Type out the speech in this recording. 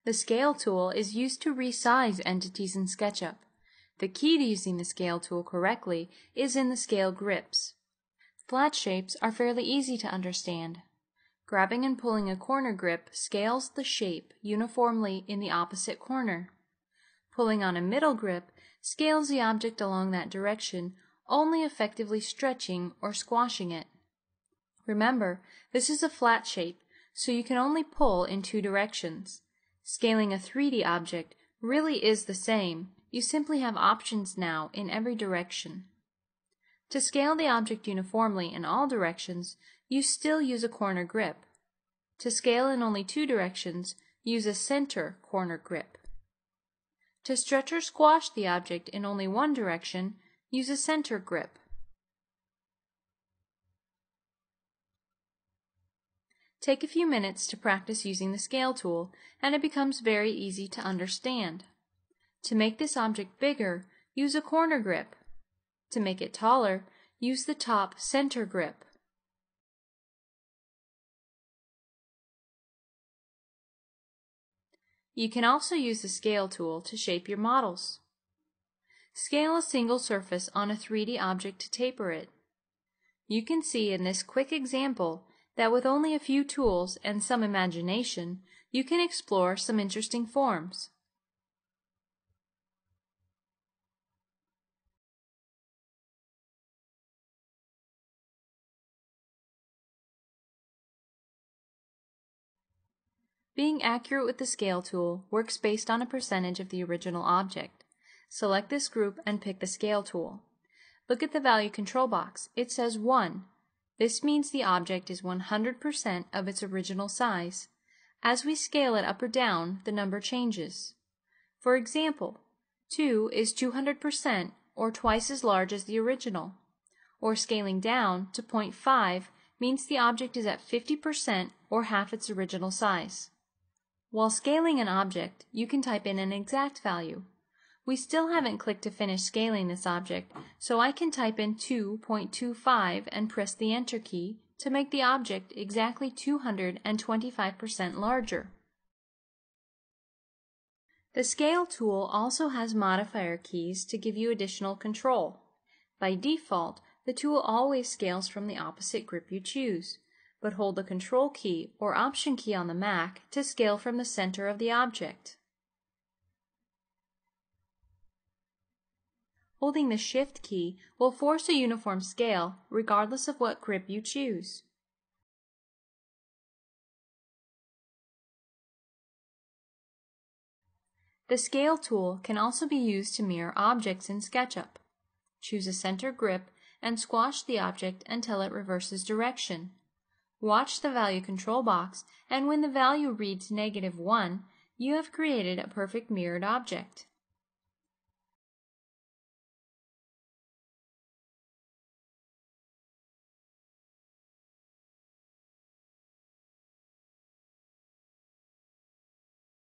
The scale tool is used to resize entities in SketchUp. The key to using the scale tool correctly is in the scale grips. Flat shapes are fairly easy to understand. Grabbing and pulling a corner grip scales the shape uniformly in the opposite corner. Pulling on a middle grip scales the object along that direction, only effectively stretching or squashing it. Remember, this is a flat shape, so you can only pull in two directions. Scaling a 3D object really is the same, you simply have options now in every direction. To scale the object uniformly in all directions, you still use a corner grip. To scale in only two directions, use a center corner grip. To stretch or squash the object in only one direction, use a center grip. Take a few minutes to practice using the scale tool, and it becomes very easy to understand. To make this object bigger, use a corner grip. To make it taller, use the top center grip. You can also use the scale tool to shape your models. Scale a single surface on a 3D object to taper it. You can see in this quick example that with only a few tools and some imagination, you can explore some interesting forms. Being accurate with the scale tool works based on a percentage of the original object. Select this group and pick the scale tool. Look at the value control box. It says 1. This means the object is 100% of its original size. As we scale it up or down, the number changes. For example, 2 is 200% or twice as large as the original. Or scaling down to 0.5 means the object is at 50% or half its original size. While scaling an object, you can type in an exact value. We still haven't clicked to finish scaling this object, so I can type in 2.25 and press the Enter key to make the object exactly 225% larger. The Scale tool also has modifier keys to give you additional control. By default, the tool always scales from the opposite grip you choose, but hold the Control key or Option key on the Mac to scale from the center of the object. Holding the Shift key will force a uniform scale regardless of what grip you choose. The Scale tool can also be used to mirror objects in SketchUp. Choose a center grip and squash the object until it reverses direction. Watch the value control box, and when the value reads -1, you have created a perfect mirrored object.